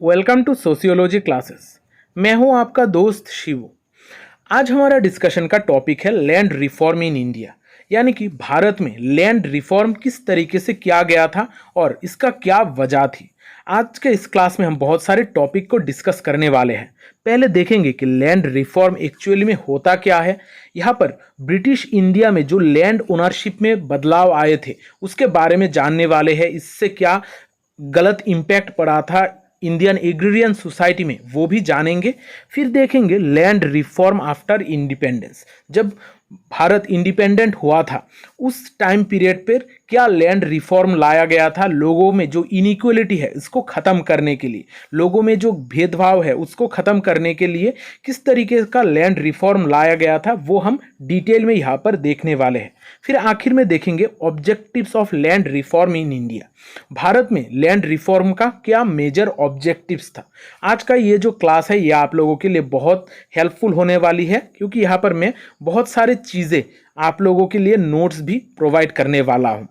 Welcome to sociology classes. मैं हूं आपका दोस्त शिवू। आज हमारा डिस्कशन का टॉपिक है लैंड रिफॉर्म इन इंडिया, यानी कि भारत में लैंड रिफॉर्म किस तरीके से किया गया था और इसका क्या वजह थी। आज के इस क्लास में हम बहुत सारे टॉपिक को डिस्कस करने वाले हैं। पहले देखेंगे कि लैंड रिफॉर्म एक्चुअली में होता क्या है। यहाँ पर ब्रिटिश इंडिया में जो लैंड ओनरशिप में बदलाव आए थे उसके बारे में जानने वाले हैं। इससे क्या गलत इम्पैक्ट पड़ा था इंडियन एग्रीरियन सोसाइटी में, वो भी जानेंगे। फिर देखेंगे लैंड रिफॉर्म आफ्टर इंडिपेंडेंस। जब भारत इंडिपेंडेंट हुआ था उस टाइम पीरियड पर क्या लैंड रिफॉर्म लाया गया था, लोगों में जो इनइक्वलिटी है इसको ख़त्म करने के लिए, लोगों में जो भेदभाव है उसको ख़त्म करने के लिए किस तरीके का लैंड रिफॉर्म लाया गया था, वो हम डिटेल में यहाँ पर देखने वाले हैं। फिर आखिर में देखेंगे objectives of land reform in India. Bharat में लैंड रिफॉर्म का क्या मेजर ऑब्जेक्टिव्स था। आज का ये जो क्लास है ये आप लोगों के लिए बहुत हेल्पफुल होने वाली है, क्योंकि यहाँ पर मैं बहुत सारे चीज़ें आप लोगों के लिए नोट्स भी प्रोवाइड करने वाला हूँ।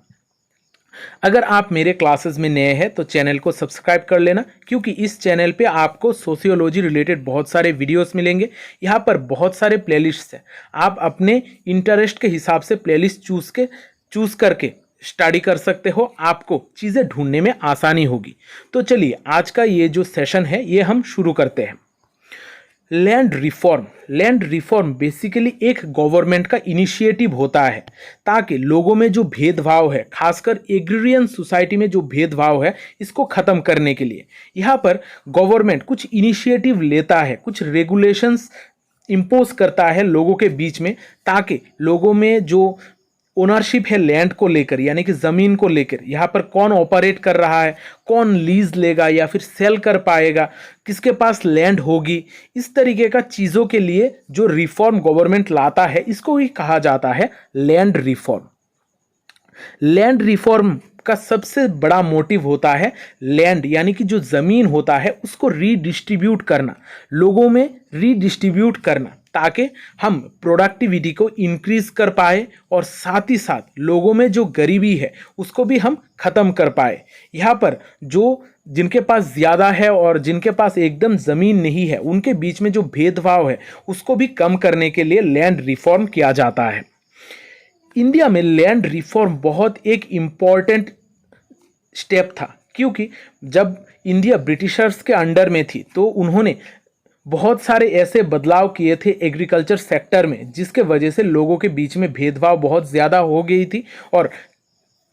अगर आप मेरे क्लासेस में नए हैं तो चैनल को सब्सक्राइब कर लेना, क्योंकि इस चैनल पे आपको सोशियोलॉजी रिलेटेड बहुत सारे वीडियोस मिलेंगे। यहाँ पर बहुत सारे प्लेलिस्ट्स हैं, आप अपने इंटरेस्ट के हिसाब से प्लेलिस्ट चूज़ करके स्टडी कर सकते हो, आपको चीज़ें ढूंढने में आसानी होगी। तो चलिए आज का ये जो सेशन है ये हम शुरू करते हैं। लैंड रिफॉर्म बेसिकली एक गवर्नमेंट का इनिशिएटिव होता है ताकि लोगों में जो भेदभाव है, खासकर एग्रीरियन सोसाइटी में जो भेदभाव है, इसको ख़त्म करने के लिए यहाँ पर गवर्नमेंट कुछ इनिशिएटिव लेता है, कुछ रेगुलेशंस इम्पोज करता है लोगों के बीच में, ताकि लोगों में जो ओनरशिप है लैंड को लेकर, यानी कि ज़मीन को लेकर, यहाँ पर कौन ऑपरेट कर रहा है, कौन लीज लेगा या फिर सेल कर पाएगा, किसके पास लैंड होगी, इस तरीके का चीज़ों के लिए जो रिफॉर्म गवर्नमेंट लाता है इसको ही कहा जाता है लैंड रिफॉर्म। लैंड रिफॉर्म का सबसे बड़ा मोटिव होता है लैंड, यानी कि जो ज़मीन होता है उसको रीडिस्ट्रीब्यूट करना, लोगों में रीडिस्ट्रीब्यूट करना, ताकि हम प्रोडक्टिविटी को इंक्रीज कर पाए और साथ ही साथ लोगों में जो गरीबी है उसको भी हम ख़त्म कर पाए। यहाँ पर जो जिनके पास ज़्यादा है और जिनके पास एकदम ज़मीन नहीं है उनके बीच में जो भेदभाव है उसको भी कम करने के लिए लैंड रिफॉर्म किया जाता है। इंडिया में लैंड रिफॉर्म बहुत एक इम्पॉर्टेंट स्टेप था, क्योंकि जब इंडिया ब्रिटिशर्स के अंडर में थी तो उन्होंने बहुत सारे ऐसे बदलाव किए थे एग्रीकल्चर सेक्टर में, जिसके वजह से लोगों के बीच में भेदभाव बहुत ज़्यादा हो गई थी और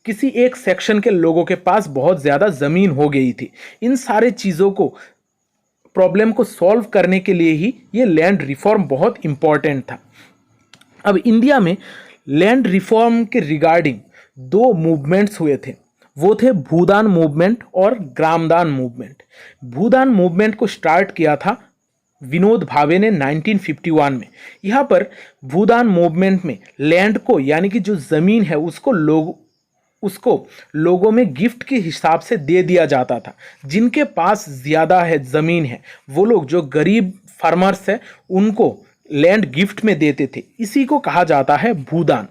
किसी एक सेक्शन के लोगों के पास बहुत ज़्यादा ज़मीन हो गई थी। इन सारे चीज़ों को, प्रॉब्लम को सॉल्व करने के लिए ही ये लैंड रिफॉर्म बहुत इम्पॉर्टेंट था। अब इंडिया में लैंड रिफॉर्म के रिगार्डिंग दो मूवमेंट्स हुए थे, वो थे भूदान मूवमेंट और ग्रामदान मूवमेंट। भूदान मूवमेंट को स्टार्ट किया था विनोद भावे ने 1951 में। यहाँ पर भूदान मूवमेंट में लैंड को, यानी कि जो ज़मीन है उसको लोगों में गिफ्ट के हिसाब से दे दिया जाता था। जिनके पास ज़्यादा है ज़मीन है वो लोग, जो गरीब फार्मर्स है, उनको लैंड गिफ्ट में देते थे। इसी को कहा जाता है भूदान।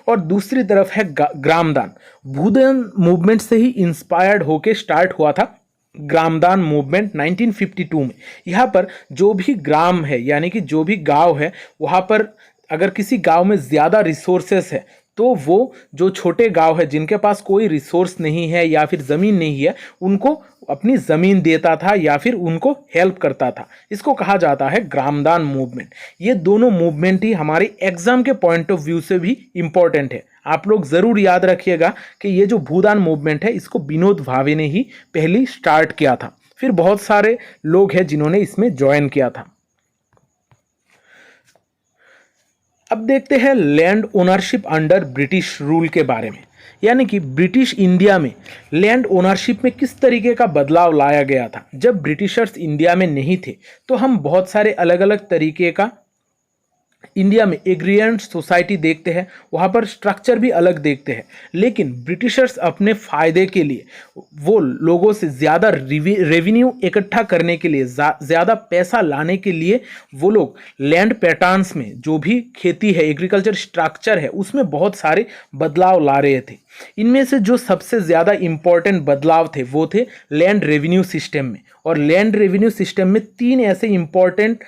और दूसरी तरफ है ग्रामदान। भूदान मूवमेंट से ही इंस्पायर्ड होके स्टार्ट हुआ था ग्रामदान मूवमेंट 1952 में। यहाँ पर जो भी ग्राम है, यानी कि जो भी गांव है, वहाँ पर अगर किसी गांव में ज़्यादा रिसोर्सेस है तो वो जो छोटे गांव है जिनके पास कोई रिसोर्स नहीं है या फिर ज़मीन नहीं है, उनको अपनी ज़मीन देता था या फिर उनको हेल्प करता था। इसको कहा जाता है ग्रामदान मूवमेंट। ये दोनों मूवमेंट ही हमारे एग्ज़ाम के पॉइंट ऑफ व्यू से भी इम्पॉर्टेंट है। आप लोग ज़रूर याद रखिएगा कि ये जो भूदान मूवमेंट है इसको विनोद भावे ने ही पहली स्टार्ट किया था, फिर बहुत सारे लोग हैं जिन्होंने इसमें ज्वाइन किया था। अब देखते हैं land ownership under British rule के बारे में, यानी कि ब्रिटिश इंडिया में लैंड ओनरशिप में किस तरीके का बदलाव लाया गया था। जब ब्रिटिशर्स इंडिया में नहीं थे तो हम बहुत सारे अलग अलग तरीके का इंडिया में एग्रीरियंट सोसाइटी देखते हैं, वहाँ पर स्ट्रक्चर भी अलग देखते हैं, लेकिन ब्रिटिशर्स अपने फ़ायदे के लिए वो लोगों से ज़्यादा रेवेन्यू इकट्ठा करने के लिए, ज़्यादा पैसा लाने के लिए वो लोग लैंड पैटर्न्स में जो भी खेती है, एग्रीकल्चर स्ट्रक्चर है, उसमें बहुत सारे बदलाव ला रहे थे। इनमें से जो सबसे ज़्यादा इम्पॉर्टेंट बदलाव थे वो थे लैंड रेवेन्यू सिस्टम में। और लैंड रेवेन्यू सिस्टम में 3 ऐसे इम्पॉर्टेंट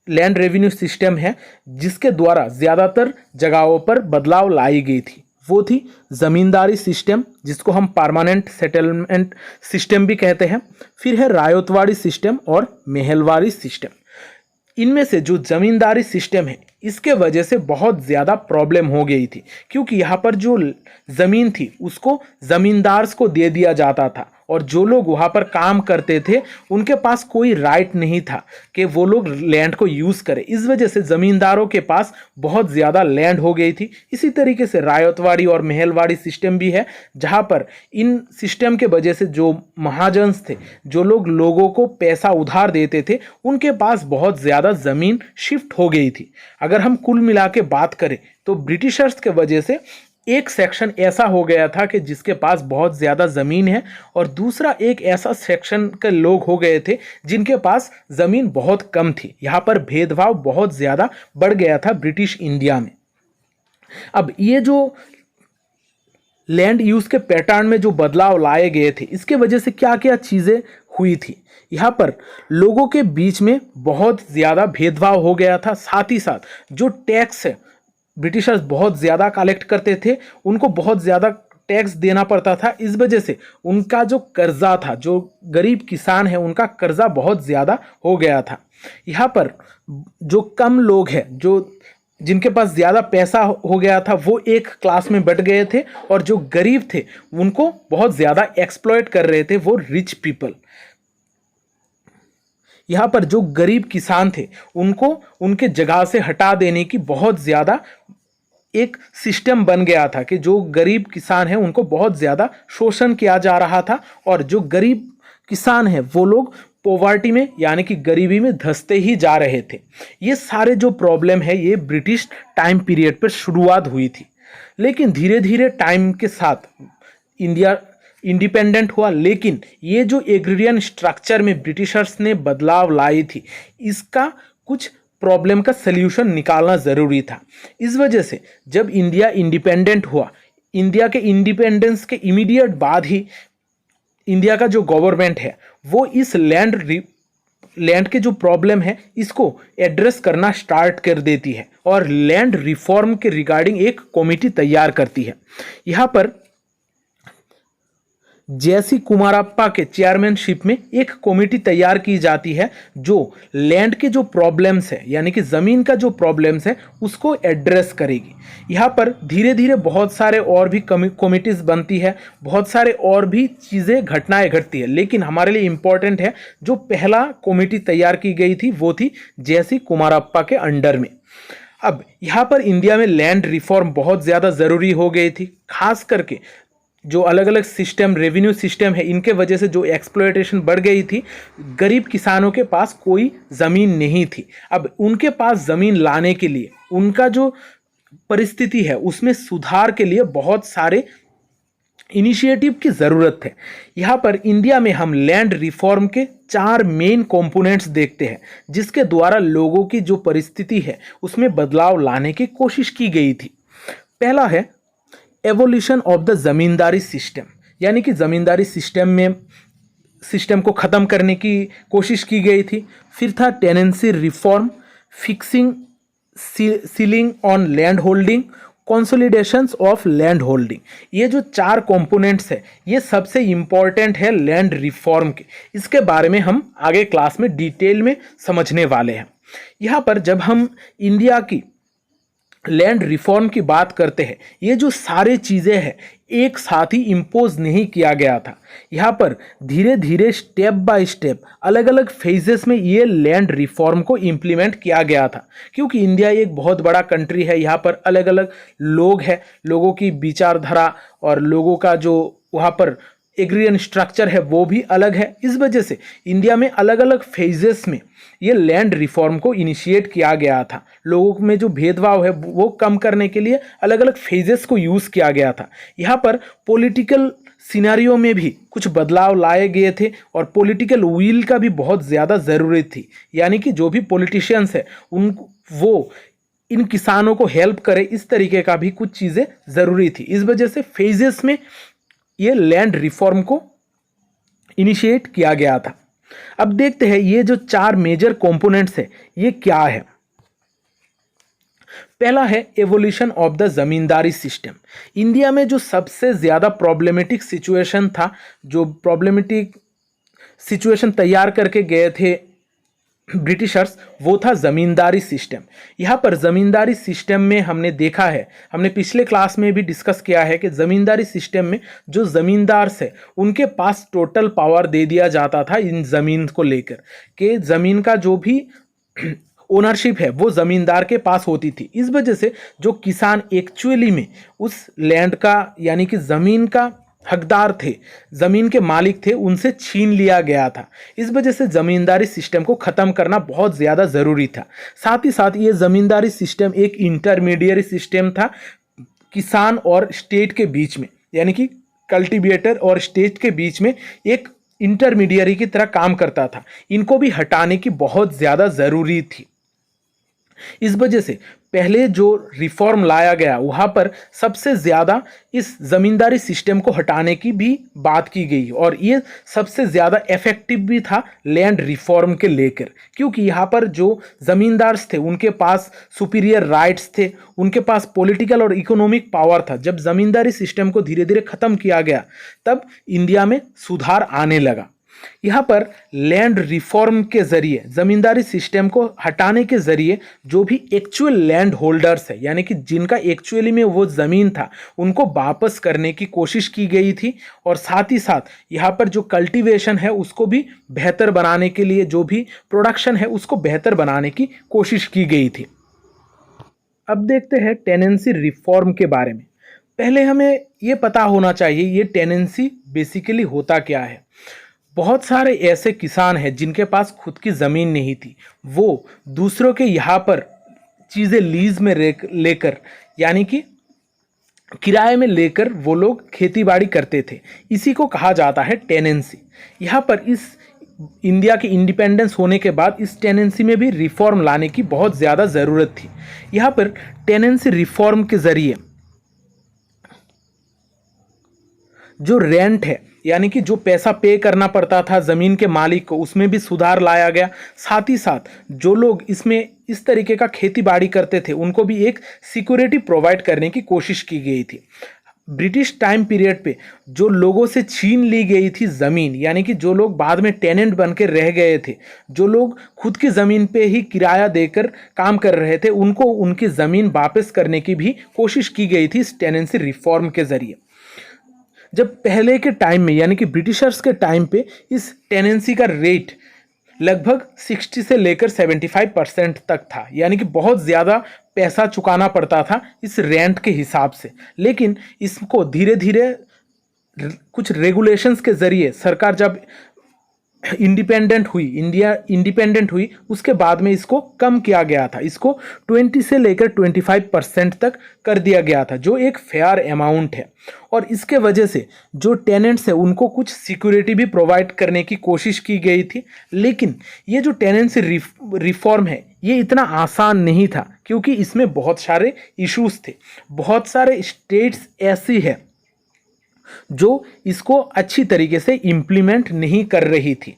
लैंड रेवेन्यू सिस्टम है जिसके द्वारा ज़्यादातर जगहों पर बदलाव लाई गई थी। वो थी ज़मींदारी सिस्टम, जिसको हम परमानेंट सेटलमेंट सिस्टम भी कहते हैं, फिर है रायतवाड़ी सिस्टम और महलवाड़ी सिस्टम। इनमें से जो ज़मींदारी सिस्टम है इसके वजह से बहुत ज़्यादा प्रॉब्लम हो गई थी, क्योंकि यहाँ पर जो ज़मीन थी उसको ज़मींदार्स को दे दिया जाता था और जो लोग वहाँ पर काम करते थे उनके पास कोई राइट नहीं था कि वो लोग लैंड को यूज़ करें। इस वजह से ज़मींदारों के पास बहुत ज़्यादा लैंड हो गई थी। इसी तरीके से रायतवाड़ी और महलवाड़ी सिस्टम भी है, जहाँ पर इन सिस्टम के वजह से जो महाजन्स थे, जो लोग लोगों को पैसा उधार देते थे, उनके पास बहुत ज़्यादा ज़मीन शिफ्ट हो गई थी। अगर हम कुल मिला के बात करें तो ब्रिटिशर्स के वजह से एक सेक्शन ऐसा हो गया था कि जिसके पास बहुत ज़्यादा ज़मीन है, और दूसरा एक ऐसा सेक्शन के लोग हो गए थे जिनके पास ज़मीन बहुत कम थी। यहाँ पर भेदभाव बहुत ज़्यादा बढ़ गया था ब्रिटिश इंडिया में। अब ये जो लैंड यूज़ के पैटर्न में जो बदलाव लाए गए थे, इसके वजह से क्या क्या चीज़ें हुई थी। यहाँ पर लोगों के बीच में बहुत ज़्यादा भेदभाव हो गया था। साथ ही साथ जो टैक्स है, ब्रिटिशर्स बहुत ज़्यादा कलेक्ट करते थे, उनको बहुत ज़्यादा टैक्स देना पड़ता था। इस वजह से उनका जो कर्जा था, जो गरीब किसान है उनका कर्जा बहुत ज़्यादा हो गया था। यहाँ पर जो कम लोग हैं, जो जिनके पास ज़्यादा पैसा हो गया था, वो एक क्लास में बट गए थे, और जो गरीब थे उनको बहुत ज़्यादा एक्सप्लॉइट कर रहे थे वो रिच पीपल। यहाँ पर जो गरीब किसान थे उनको उनके जगह से हटा देने की बहुत ज़्यादा एक सिस्टम बन गया था कि जो गरीब किसान हैं उनको बहुत ज़्यादा शोषण किया जा रहा था, और जो गरीब किसान हैं वो लोग पॉवर्टी में यानी कि गरीबी में धंसते ही जा रहे थे। ये सारे जो प्रॉब्लम है ये ब्रिटिश टाइम पीरियड पर शुरुआत हुई थी, लेकिन धीरे धीरे टाइम के साथ इंडिया इंडिपेंडेंट हुआ। लेकिन ये जो एग्रीरियन स्ट्रक्चर में ब्रिटिशर्स ने बदलाव लाई थी, इसका कुछ प्रॉब्लम का सल्यूशन निकालना ज़रूरी था। इस वजह से जब इंडिया इंडिपेंडेंट हुआ, इंडिया के इंडिपेंडेंस के इमीडिएट बाद ही इंडिया का जो गवर्नमेंट है वो इस लैंड के जो प्रॉब्लम है इसको एड्रेस करना स्टार्ट कर देती है, और लैंड रिफॉर्म के रिगार्डिंग एक कमेटी तैयार करती है। यहाँ पर जे.सी. कुमारप्पा के चेयरमैनशिप में एक कमेटी तैयार की जाती है जो लैंड के जो प्रॉब्लम्स है यानी कि ज़मीन का जो प्रॉब्लम्स है उसको एड्रेस करेगी। यहाँ पर धीरे धीरे बहुत सारे और भी कमिटीज़ बनती है, बहुत सारे और भी चीज़ें घटनाएं घटती है, लेकिन हमारे लिए इम्पॉर्टेंट है जो पहला कमेटी तैयार की गई थी वो थी जे.सी. कुमारप्पा के अंडर में। अब यहाँ पर इंडिया में लैंड रिफॉर्म बहुत ज़्यादा ज़रूरी हो गई थी, खास करके जो अलग अलग सिस्टम, रेवेन्यू सिस्टम है, इनके वजह से जो एक्सप्लॉयटेशन बढ़ गई थी, गरीब किसानों के पास कोई ज़मीन नहीं थी। अब उनके पास ज़मीन लाने के लिए, उनका जो परिस्थिति है उसमें सुधार के लिए बहुत सारे इनिशिएटिव की ज़रूरत है। यहाँ पर इंडिया में हम लैंड रिफॉर्म के 4 मेन कंपोनेंट्स देखते हैं जिसके द्वारा लोगों की जो परिस्थिति है उसमें बदलाव लाने की कोशिश की गई थी। पहला है एवोल्यूशन ऑफ द ज़मींदारी सिस्टम, यानी कि ज़मींदारी सिस्टम को ख़त्म करने की कोशिश की गई थी। फिर था tenancy reform, fixing ceiling on land holding, consolidations of land holding. ये जो 4 कंपोनेंट्स है ये सबसे इम्पॉर्टेंट है लैंड रिफॉर्म के। इसके बारे में हम आगे क्लास में डिटेल में समझने वाले हैं। यहाँ पर जब हम इंडिया की लैंड रिफॉर्म की बात करते हैं, ये जो सारे चीज़ें हैं एक साथ ही इम्पोज नहीं किया गया था। यहाँ पर धीरे धीरे स्टेप बाय स्टेप अलग अलग फेजेस में ये लैंड रिफॉर्म को इम्प्लीमेंट किया गया था, क्योंकि इंडिया एक बहुत बड़ा कंट्री है। यहाँ पर अलग अलग लोग हैं, लोगों की विचारधारा और लोगों का जो वहाँ पर एग्रीरियन स्ट्रक्चर है वो भी अलग है। इस वजह से इंडिया में अलग अलग फेजेस में ये लैंड रिफॉर्म को इनिशिएट किया गया था। लोगों में जो भेदभाव है वो कम करने के लिए अलग अलग फेजेस को यूज़ किया गया था। यहाँ पर पॉलिटिकल सिनेरियो में भी कुछ बदलाव लाए गए थे और पॉलिटिकल विल का भी बहुत ज़्यादा ज़रूरत थी, यानी कि जो भी पॉलिटिशियंस है वो इन किसानों को हेल्प करे, इस तरीके का भी कुछ चीज़ें ज़रूरी थी। इस वजह से फेजेस में ये लैंड रिफॉर्म को इनिशिएट किया गया था। अब देखते हैं ये जो 4 मेजर कंपोनेंट्स है ये क्या है। पहला है evolution of the zamindari system. India में जो सबसे ज़्यादा प्रॉब्लमेटिक सिचुएशन था, जो प्रॉब्लमेटिक सिचुएशन तैयार करके गए थे ब्रिटिशर्स, वो था ज़मींदारी सिस्टम। यहाँ पर ज़मींदारी सिस्टम में हमने देखा है, हमने पिछले क्लास में भी डिस्कस किया है कि ज़मींदारी सिस्टम में जो ज़मींदार से उनके पास टोटल पावर दे दिया जाता था इन ज़मीन को लेकर, कि ज़मीन का जो भी ओनरशिप है वो ज़मींदार के पास होती थी। इस वजह से जो किसान एक्चुअली में उस लैंड का यानी कि ज़मीन का हकदार थे, ज़मीन के मालिक थे, उनसे छीन लिया गया था। इस वजह से ज़मींदारी सिस्टम को ख़त्म करना बहुत ज़्यादा ज़रूरी था। साथ ही साथ ये ज़मींदारी सिस्टम एक इंटरमीडिएट सिस्टम था किसान और स्टेट के बीच में, यानी कि कल्टीवेटर और स्टेट के बीच में एक इंटरमीडियरी की तरह काम करता था। इनको भी हटाने की बहुत ज़्यादा ज़रूरी थी। इस वजह से पहले जो रिफॉर्म लाया गया वहाँ पर सबसे ज़्यादा इस ज़मींदारी सिस्टम को हटाने की भी बात की गई और ये सबसे ज़्यादा इफेक्टिव भी था लैंड रिफॉर्म के लेकर, क्योंकि यहाँ पर जो ज़मींदार थे उनके पास सुपीरियर राइट्स थे, उनके पास पॉलिटिकल और इकोनॉमिक पावर था। जब ज़मींदारी सिस्टम को धीरे धीरे ख़त्म किया गया तब इंडिया में सुधार आने लगा। यहाँ पर लैंड रिफॉर्म के जरिए, ज़मींदारी सिस्टम को हटाने के जरिए जो भी एक्चुअल लैंड होल्डर्स है, यानी कि जिनका एक्चुअली में वो ज़मीन था, उनको वापस करने की कोशिश की गई थी। और साथ ही साथ यहाँ पर जो कल्टीवेशन है उसको भी बेहतर बनाने के लिए, जो भी प्रोडक्शन है उसको बेहतर बनाने की कोशिश की गई थी। अब देखते हैं टेनेंसी रिफॉर्म के बारे में। पहले हमें ये पता होना चाहिए ये टेनेंसी बेसिकली होता क्या है। बहुत सारे ऐसे किसान हैं जिनके पास खुद की ज़मीन नहीं थी, वो दूसरों के यहाँ पर चीज़ें लीज में लेकर, यानी कि किराए में लेकर वो लोग खेतीबाड़ी करते थे। इसी को कहा जाता है टेनेंसी। यहाँ पर इस इंडिया के इंडिपेंडेंस होने के बाद इस टेनेंसी में भी रिफॉर्म लाने की बहुत ज़्यादा ज़रूरत थी। यहाँ पर टेनेंसी रिफॉर्म के ज़रिए जो रेंट है, यानी कि जो पैसा पे करना पड़ता था ज़मीन के मालिक को, उसमें भी सुधार लाया गया। साथ ही साथ जो लोग इसमें इस तरीके का खेती बाड़ी करते थे उनको भी एक सिक्योरिटी प्रोवाइड करने की कोशिश की गई थी। ब्रिटिश टाइम पीरियड पे जो लोगों से छीन ली गई थी ज़मीन, यानी कि जो लोग बाद में टेनेंट बन के रह गए थे, जो लोग खुद की ज़मीन पे ही किराया देकर काम कर रहे थे, उनको उनकी ज़मीन वापस करने की भी कोशिश की गई थी इस टेनेंसी रिफॉर्म के ज़रिए। जब पहले के टाइम में, यानी कि ब्रिटिशर्स के टाइम पे, इस टेनेंसी का रेट लगभग 60 से लेकर 75% तक था, यानी कि बहुत ज़्यादा पैसा चुकाना पड़ता था इस रेंट के हिसाब से। लेकिन इसको धीरे धीरे कुछ रेगुलेशंस के ज़रिए सरकार जब इंडिया इंडिपेंडेंट हुई, उसके बाद में इसको कम किया गया था। इसको 20 से लेकर 25% तक कर दिया गया था, जो एक फेयर अमाउंट है। और इसके वजह से जो टेनेंट्स है उनको कुछ सिक्योरिटी भी प्रोवाइड करने की कोशिश की गई थी। लेकिन ये जो टेनेंसी रिफॉर्म है ये इतना आसान नहीं था, क्योंकि इसमें बहुत सारे इश्यूज थे। बहुत सारे स्टेट्स ऐसी है जो इसको अच्छी तरीके से इम्प्लीमेंट नहीं कर रही थी,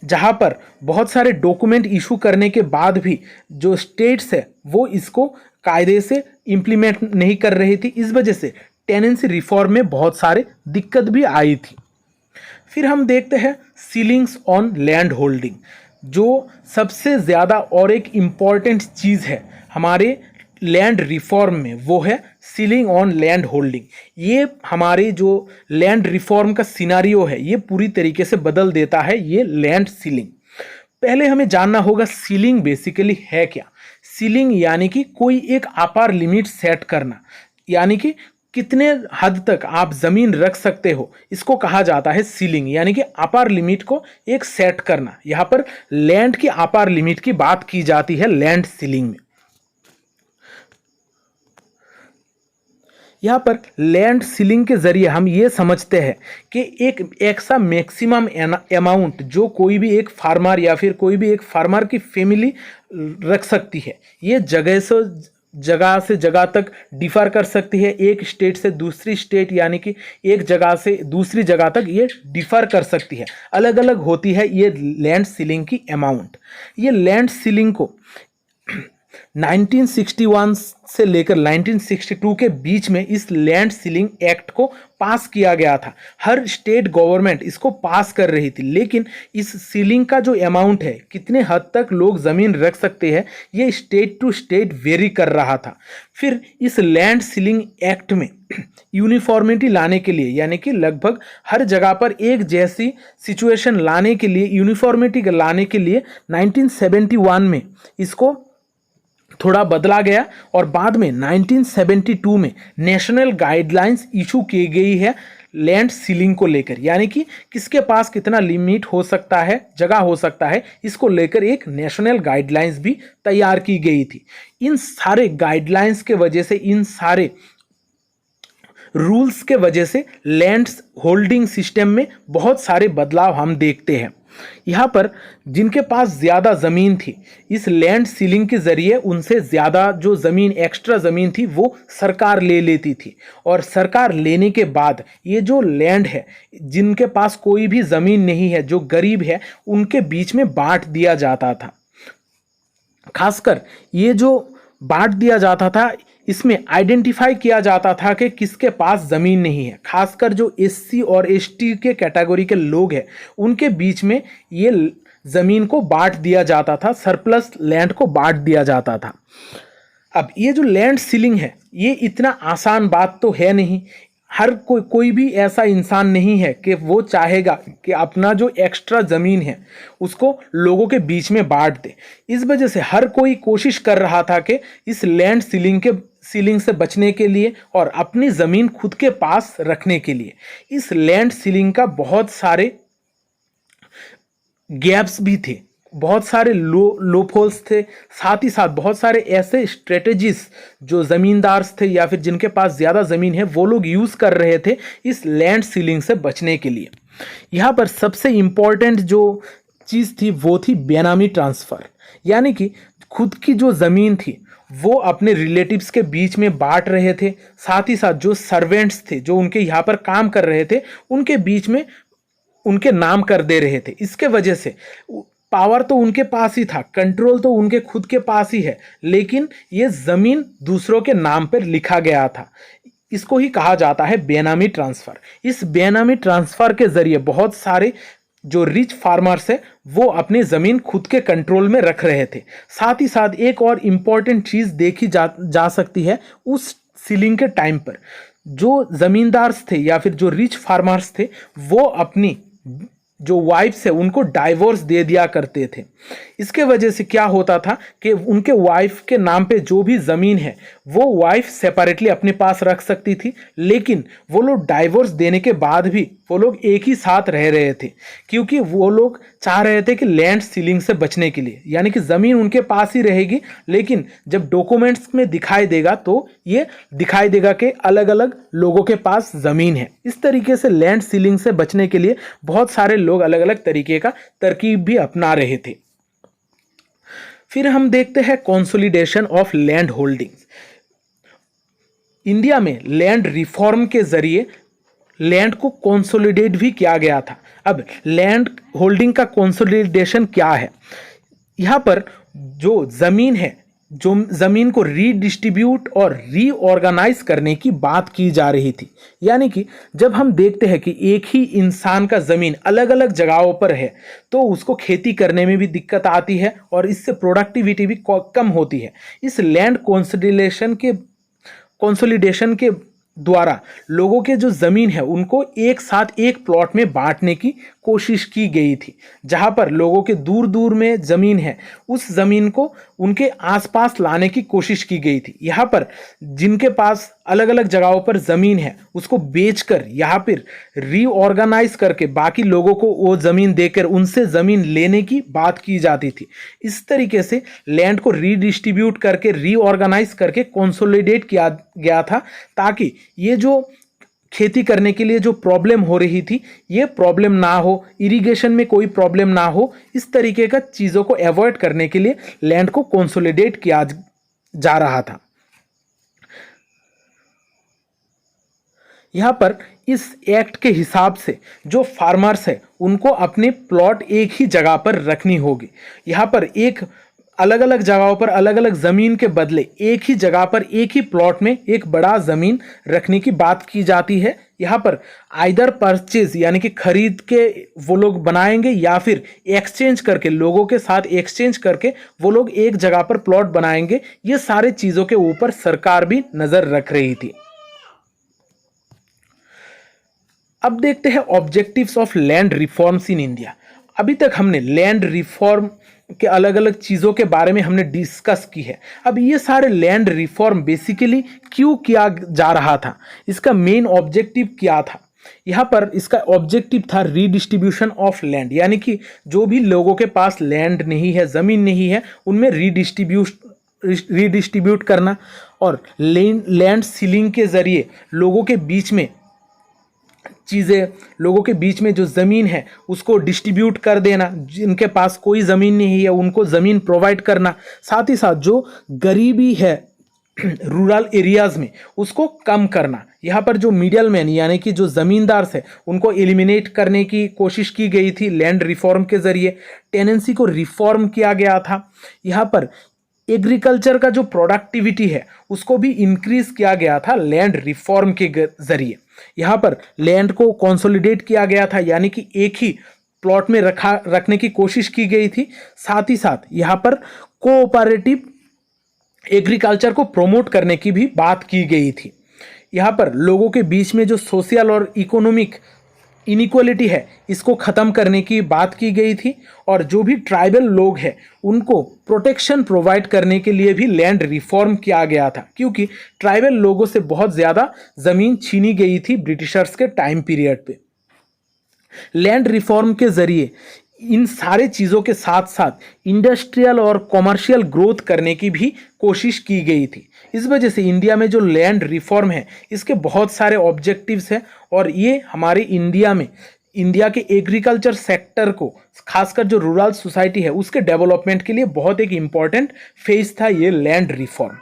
जहां पर बहुत सारे डॉक्यूमेंट इशू करने के बाद भी जो स्टेट्स है वो इसको कायदे से इम्प्लीमेंट नहीं कर रही थी। इस वजह से टेनेंसी रिफॉर्म में बहुत सारे दिक्कत भी आई थी। फिर हम देखते हैं सीलिंग्स ऑन लैंड होल्डिंग, जो सबसे ज़्यादा और एक इम्पॉर्टेंट चीज़ है हमारे लैंड रिफॉर्म में, वो है सीलिंग ऑन लैंड होल्डिंग। ये हमारे जो लैंड रिफॉर्म का सिनारियो है ये पूरी तरीके से बदल देता है ये लैंड सीलिंग। पहले हमें जानना होगा सीलिंग बेसिकली है क्या। सीलिंग यानी कि कोई एक अपर लिमिट सेट करना, यानी कि कितने हद तक आप जमीन रख सकते हो, इसको कहा जाता है सीलिंग, यानी कि अपर लिमिट को एक सेट करना। यहां पर लैंड की अपर लिमिट की बात की जाती है लैंड सीलिंग में। यहाँ पर लैंड सीलिंग के जरिए हम ये समझते हैं कि एक ऐसा मैक्सिमम अमाउंट जो कोई भी एक फार्मर या फिर कोई भी एक फार्मर की फैमिली रख सकती है, ये जगह से जगह तक डिफर कर सकती है, एक स्टेट से दूसरी स्टेट, यानी कि एक जगह से दूसरी जगह तक ये डिफर कर सकती है, अलग अलग होती है ये लैंड सीलिंग की अमाउंट। ये लैंड सीलिंग को 1961 से लेकर 1962 के बीच में इस लैंड सीलिंग एक्ट को पास किया गया था। हर स्टेट गवर्नमेंट इसको पास कर रही थी, लेकिन इस सीलिंग का जो अमाउंट है, कितने हद तक लोग ज़मीन रख सकते हैं, ये स्टेट टू स्टेट वेरी कर रहा था। फिर इस लैंड सीलिंग एक्ट में यूनिफॉर्मिटी लाने के लिए, यानी कि लगभग हर जगह पर एक जैसी सिचुएशन लाने के लिए, यूनिफॉर्मिटी लाने के लिए 1971 में इसको थोड़ा बदला गया और बाद में 1972 में नेशनल गाइडलाइंस इशू की गई है लैंड सीलिंग को लेकर, यानी कि किसके पास कितना लिमिट हो सकता है, जगह हो सकता है, इसको लेकर एक नेशनल गाइडलाइंस भी तैयार की गई थी। इन सारे गाइडलाइंस के वजह से, इन सारे रूल्स के वजह से लैंड होल्डिंग सिस्टम में बहुत सारे बदलाव हम देखते हैं। यहाँ पर जिनके पास ज़्यादा ज़मीन थी, इस लैंड सीलिंग के ज़रिए उनसे ज़्यादा जो ज़मीन, एक्स्ट्रा ज़मीन थी, वो सरकार ले लेती थी, और सरकार लेने के बाद ये जो लैंड है, जिनके पास कोई भी ज़मीन नहीं है, जो गरीब है, उनके बीच में बांट दिया जाता था। खासकर ये जो बांट दिया जाता था, इसमें आइडेंटिफाई किया जाता था कि किसके पास ज़मीन नहीं है। खासकर जो एससी और एसटी के कैटेगरी के लोग हैं, उनके बीच में ये ज़मीन को बांट दिया जाता था, सरप्लस लैंड को बांट दिया जाता था। अब ये जो लैंड सीलिंग है, ये इतना आसान बात तो है नहीं। हर कोई भी ऐसा इंसान नहीं है कि वो चाहेगा कि अपना जो एक्स्ट्रा ज़मीन है उसको लोगों के बीच में बांट दे। इस वजह से हर कोई कोशिश कर रहा था कि इस लैंड सीलिंग से बचने के लिए और अपनी ज़मीन खुद के पास रखने के लिए इस लैंड सीलिंग का बहुत सारे गैप्स भी थे, बहुत सारे लोपहोल्स थे, साथ ही साथ बहुत सारे ऐसे स्ट्रेटजीज जो ज़मींदार थे या फिर जिनके पास ज़्यादा ज़मीन है, वो लोग यूज़ कर रहे थे इस लैंड सीलिंग से बचने के लिए। यहाँ पर सबसे इम्पॉर्टेंट जो चीज़ थी वो थी बेनामी ट्रांसफ़र, यानी कि खुद की जो ज़मीन थी वो अपने रिलेटिव्स के बीच में बांट रहे थे। साथ ही साथ जो सर्वेंट्स थे, जो उनके यहाँ पर काम कर रहे थे, उनके बीच में उनके नाम कर दे रहे थे। इसके वजह से पावर तो उनके पास ही था, कंट्रोल तो उनके खुद के पास ही है, लेकिन ये ज़मीन दूसरों के नाम पर लिखा गया था। इसको ही कहा जाता है बेनामी ट्रांसफ़र। इस बेनामी ट्रांसफ़र के ज़रिए बहुत सारे जो रिच फार्मर्स है वो अपनी ज़मीन खुद के कंट्रोल में रख रहे थे। साथ ही साथ एक और इम्पॉर्टेंट चीज़ देखी जा सकती है, उस सीलिंग के टाइम पर जो ज़मींदार थे या फिर जो रिच फार्मर्स थे, वो अपनी जो वाइफ्स है उनको डाइवोर्स दे दिया करते थे। इसके वजह से क्या होता था कि उनके वाइफ के नाम पे जो भी ज़मीन है वो वाइफ सेपरेटली अपने पास रख सकती थी, लेकिन वो लोग डाइवोर्स देने के बाद भी वो लोग एक ही साथ रह रहे थे, क्योंकि वो लोग चाह रहे थे कि लैंड सीलिंग से बचने के लिए, यानी कि ज़मीन उनके पास ही रहेगी, लेकिन जब डॉक्यूमेंट्स में दिखाई देगा तो ये दिखाई देगा कि अलग अलग लोगों के पास ज़मीन है। इस तरीके से लैंड सीलिंग से बचने के लिए बहुत सारे लोग अलग अलग तरीके का तरकीब भी अपना रहे थे। फिर हम देखते हैं consolidation of land holdings. India में लैंड रिफॉर्म के जरिए लैंड को कंसोलिडेट भी किया गया था। अब लैंड होल्डिंग का कंसोलिडेशन क्या है? यहाँ पर जो ज़मीन है, जो ज़मीन को रीडिस्ट्रीब्यूट और रीऑर्गेनाइज करने की बात की जा रही थी। यानी कि जब हम देखते हैं कि एक ही इंसान का ज़मीन अलग अलग जगहों पर है तो उसको खेती करने में भी दिक्कत आती है और इससे प्रोडक्टिविटी भी कम होती है। इस लैंड कंसोलिडेशन के द्वारा लोगों के जो ज़मीन है उनको एक साथ एक प्लॉट में बांटने की कोशिश की गई थी। जहां पर लोगों के दूर दूर में ज़मीन है, उस ज़मीन को उनके आसपास लाने की कोशिश की गई थी। यहाँ पर जिनके पास अलग अलग जगहों पर ज़मीन है, उसको बेचकर यहाँ पर रीऑर्गेनाइज करके बाकी लोगों को वो ज़मीन देकर उनसे ज़मीन लेने की बात की जाती थी। इस तरीके से लैंड को रीडिस्ट्रीब्यूट करके, रीऑर्गेनाइज करके कंसोलिडेट किया गया था, ताकि ये जो खेती करने के लिए जो प्रॉब्लम हो रही थी, ये प्रॉब्लम ना हो, इरिगेशन में कोई प्रॉब्लम ना हो। इस तरीके का चीज़ों को अवॉइड करने के लिए लैंड को कंसोलिडेट किया जा रहा था। यहाँ पर इस एक्ट के हिसाब से जो फार्मर्स है उनको अपने प्लॉट एक ही जगह पर रखनी होगी। यहाँ पर एक अलग अलग जगहों पर अलग अलग ज़मीन के बदले एक ही जगह पर एक ही प्लॉट में एक बड़ा ज़मीन रखने की बात की जाती है। यहाँ पर आइदर परचेज यानी कि खरीद के वो लोग बनाएंगे, या फिर एक्सचेंज करके, लोगों के साथ एक्सचेंज करके वो लोग एक जगह पर प्लॉट बनाएंगे। ये सारे चीज़ों के ऊपर सरकार भी नज़र रख रही थी। अब देखते हैं objectives of land reforms in India. अभी तक हमने लैंड रिफॉर्म के अलग अलग चीज़ों के बारे में हमने डिस्कस की है। अब ये सारे लैंड रिफॉर्म बेसिकली क्यों किया जा रहा था, इसका मेन ऑब्जेक्टिव क्या था? यहाँ पर इसका ऑब्जेक्टिव था रीडिस्ट्रीब्यूशन ऑफ लैंड, यानी कि जो भी लोगों के पास लैंड नहीं है, ज़मीन नहीं है, उनमें रीडिस्ट्रीब्यूट करना, और लैंड सीलिंग के ज़रिए लोगों के बीच में लोगों के बीच में जो ज़मीन है उसको डिस्ट्रीब्यूट कर देना। जिनके पास कोई ज़मीन नहीं है उनको ज़मीन प्रोवाइड करना। साथ ही साथ जो गरीबी है रूरल एरियाज़ में उसको कम करना। यहाँ पर जो मिडिल मैन यानी कि जो ज़मींदार है उनको एलिमिनेट करने की कोशिश की गई थी लैंड रिफॉर्म के ज़रिए। टेनेंसी को रिफॉर्म किया गया था। यहाँ पर एग्रीकल्चर का जो प्रोडक्टिविटी है उसको भी इंक्रीज किया गया था लैंड रिफॉर्म के ज़रिए। यहाँ पर लैंड को कंसोलिडेट किया गया था, यानी कि एक ही प्लॉट में रखने की कोशिश की गई थी। साथ ही साथ यहाँ पर कोऑपरेटिव एग्रीकल्चर को प्रमोट करने की भी बात की गई थी। यहाँ पर लोगों के बीच में जो सोशल और इकोनॉमिक इनइक्वालिटी है इसको ख़त्म करने की बात की गई थी, और जो भी ट्राइबल लोग हैं उनको प्रोटेक्शन प्रोवाइड करने के लिए भी लैंड रिफॉर्म किया गया था, क्योंकि ट्राइबल लोगों से बहुत ज़्यादा ज़मीन छीनी गई थी ब्रिटिशर्स के टाइम पीरियड पे। लैंड रिफॉर्म के ज़रिए इन सारे चीज़ों के साथ साथ इंडस्ट्रियल और कमर्शियल ग्रोथ करने की भी कोशिश की गई थी। इस वजह से इंडिया में जो लैंड रिफॉर्म है इसके बहुत सारे ऑब्जेक्टिव्स हैं, और ये हमारे इंडिया के एग्रीकल्चर सेक्टर को, खासकर जो रूरल सोसाइटी है उसके डेवलपमेंट के लिए बहुत एक इम्पॉर्टेंट फेज था ये लैंड रिफॉर्म।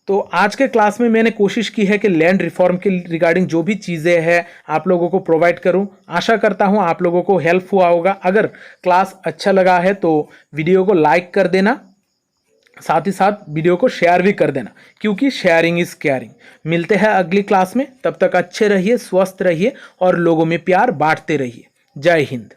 तो आज के क्लास में मैंने कोशिश की है कि लैंड रिफॉर्म के रिगार्डिंग जो भी चीज़ें हैं आप लोगों को प्रोवाइड करूं। आशा करता हूं आप लोगों को हेल्प हुआ होगा। अगर क्लास अच्छा लगा है तो वीडियो को लाइक कर देना, साथ ही साथ वीडियो को शेयर भी कर देना, क्योंकि शेयरिंग इज़ केयरिंग। मिलते हैं अगली क्लास में, तब तक अच्छे रहिए, स्वस्थ रहिए और लोगों में प्यार बांटते रहिए। जय हिंद।